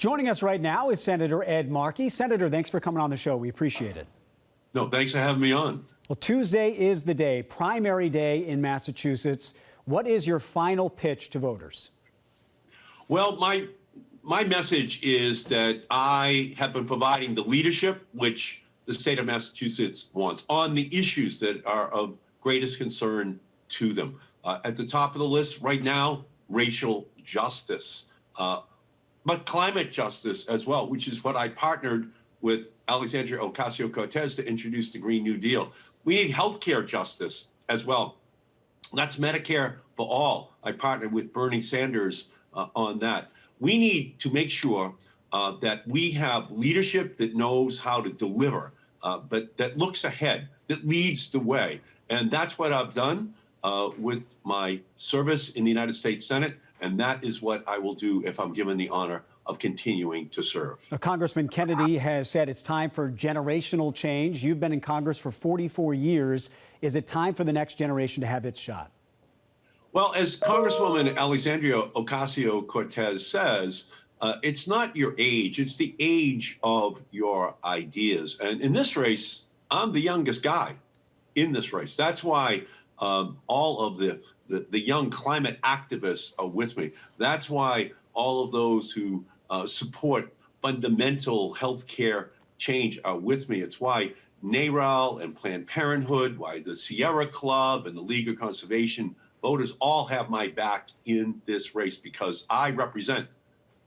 Joining us right now is Senator Ed Markey. Senator, thanks for coming on the show. We appreciate it. No, thanks for having me on. Well, Tuesday is the day, primary day in Massachusetts. What is your final pitch to voters? Well, my message is that I have been providing the leadership which the state of Massachusetts wants on the issues that are of greatest concern to them. At the top of the list right now, racial justice, but climate justice as well, which is what I partnered with Alexandria Ocasio-Cortez to introduce the Green New Deal. We need healthcare justice as well. That's Medicare for all. I partnered with Bernie Sanders on that. We need to make sure that we have leadership that knows how to deliver, but that looks ahead, that leads the way. And that's what I've done with my service in the United States Senate. And that is what I will do if I'm given the honor of continuing to serve. Now, Congressman Kennedy has said it's time for generational change. You've been in Congress for 44 years. Is it time for the next generation to have its shot? Well, as Congresswoman Alexandria Ocasio-Cortez says, it's not your age, it's the age of your ideas. And in this race, I'm the youngest guy in this race. That's why all of the young climate activists are with me. That's why all of those who support fundamental health care change are with me. It's why NARAL and Planned Parenthood, why the Sierra Club and the League of Conservation voters all have my back in this race, because I represent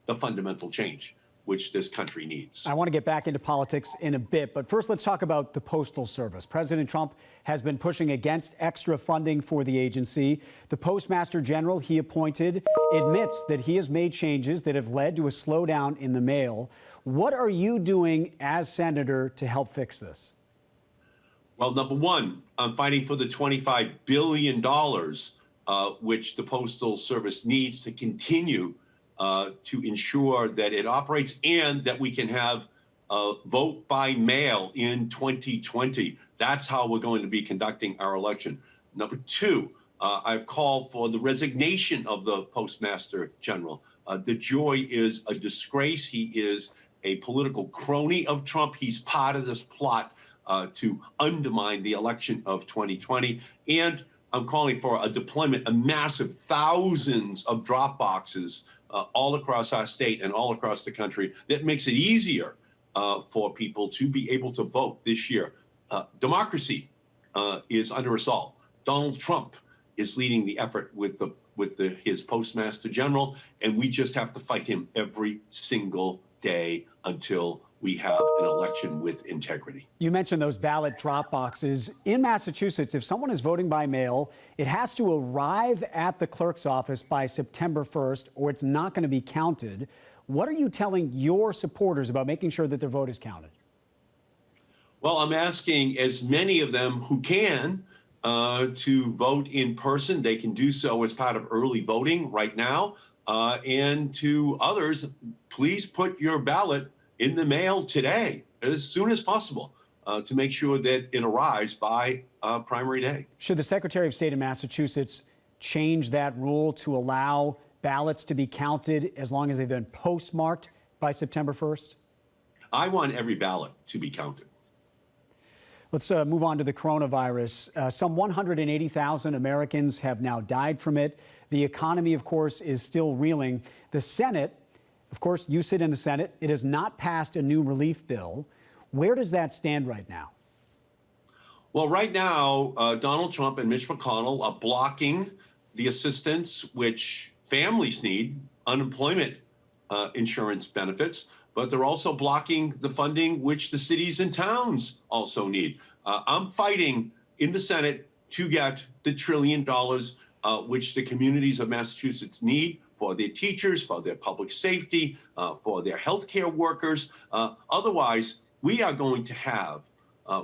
the fundamental change which this country needs. I want to get back into politics in a bit, but first let's talk about the Postal Service. President Trump has been pushing against extra funding for the agency. The Postmaster General he appointed admits that he has made changes that have led to a slowdown in the mail. What are you doing as senator to help fix this? Well, number one, I'm fighting for the $25 billion which the Postal Service needs to continue to ensure that it operates and that we can have vote by mail in 2020. That's how we're going to be conducting our election. Number two, I've called for the resignation of the Postmaster General. DeJoy is a disgrace. He is a political crony of Trump. He's part of this plot to undermine the election of 2020. And I'm calling for a deployment, a massive thousands of drop boxes all across our state and all across the country that makes it easier for people to be able to vote this year. Democracy is under assault. Donald Trump is leading the effort with his Postmaster General, and we just have to fight him every single day until we have an election with integrity. You mentioned those ballot drop boxes. In Massachusetts, if someone is voting by mail, it has to arrive at the clerk's office by September 1st, or it's not going to be counted. What are you telling your supporters about making sure that their vote is counted? Well, I'm asking as many of them who can to vote in person. They can do so as part of early voting right now. And to others, please put your ballot in the mail today, as soon as possible, to make sure that it arrives by primary day. Should the Secretary of State of Massachusetts change that rule to allow ballots to be counted as long as they've been postmarked by September 1st? I want every ballot to be counted. Let's move on to the coronavirus. Some 180,000 Americans have now died from it. The economy, of course, is still reeling. The Senate, of course, you sit in the Senate. It has not passed a new relief bill. Where does that stand right now? Well, right now, Donald Trump and Mitch McConnell are blocking the assistance which families need, unemployment insurance benefits, but they're also blocking the funding which the cities and towns also need. I'm fighting in the Senate to get the $1 trillion which the communities of Massachusetts need for their teachers, for their public safety, for their healthcare workers. Otherwise, we are going to have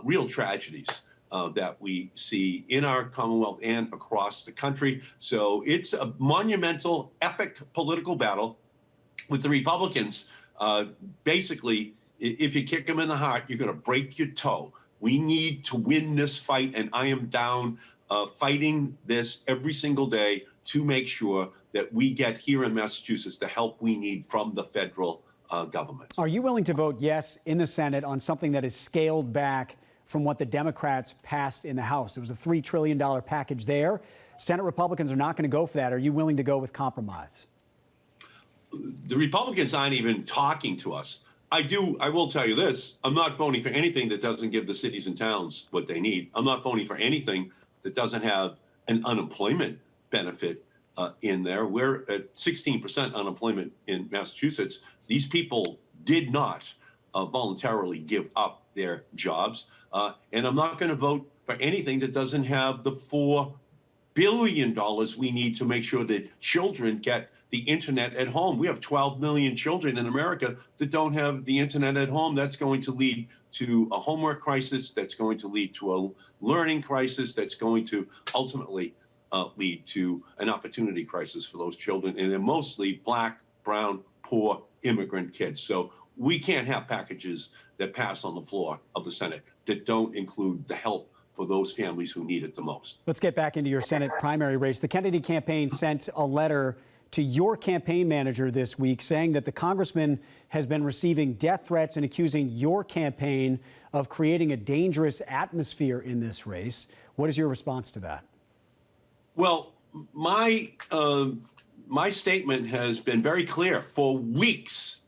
real tragedies that we see in our Commonwealth and across the country. So it's a monumental, epic political battle with the Republicans. Basically, if you kick them in the heart, you're going to break your toe. We need to win this fight, and I am down fighting this every single day to make sure that we get here in Massachusetts the help we need from the federal government. Are you willing to vote yes in the Senate on something that is scaled back from what the Democrats passed in the House? It was a $3 trillion package there. Senate Republicans are not going to go for that. Are you willing to go with compromise? The Republicans aren't even talking to us. I will tell you this. I'm not voting for anything that doesn't give the cities and towns what they need. I'm not voting for anything that doesn't have an unemployment benefit in there. We're at 16% unemployment in Massachusetts. These people did not voluntarily give up their jobs. And I'm not going to vote for anything that doesn't have the $4 billion we need to make sure that children get the internet at home. We have 12 million children in America that don't have the internet at home. That's going to lead to a homework crisis. That's going to lead to a learning crisis. That's going to ultimately lead to an opportunity crisis for those children. And they're mostly Black, brown, poor immigrant kids. So we can't have packages that pass on the floor of the Senate that don't include the help for those families who need it the most. Let's get back into your Senate primary race. The Kennedy campaign sent a letter to your campaign manager this week saying that the congressman has been receiving death threats and accusing your campaign of creating a dangerous atmosphere in this race. What is your response to that? Well, my statement has been very clear for weeks.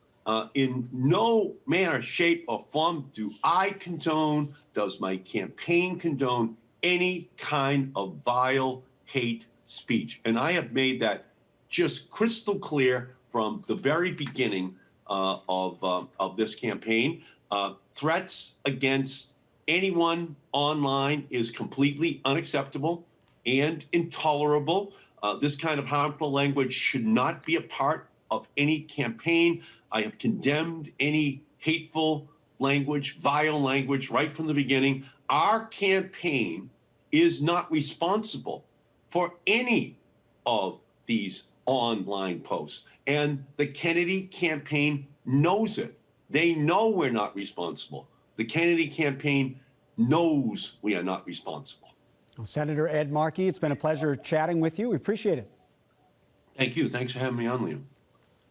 In no manner, shape, or form do I condone, does my campaign condone any kind of vile hate speech. And I have made that just crystal clear from the very beginning of this campaign. Threats against anyone online is completely unacceptable and intolerable. This kind of harmful language should not be a part of any campaign. I have condemned any hateful language, vile language right from the beginning. Our campaign is not responsible for any of these online posts. And the Kennedy campaign knows it. They know we're not responsible. The Kennedy campaign knows we are not responsible. Well, Senator Ed Markey, it's been a pleasure chatting with you. We appreciate it. Thank you. Thanks for having me on, Liam.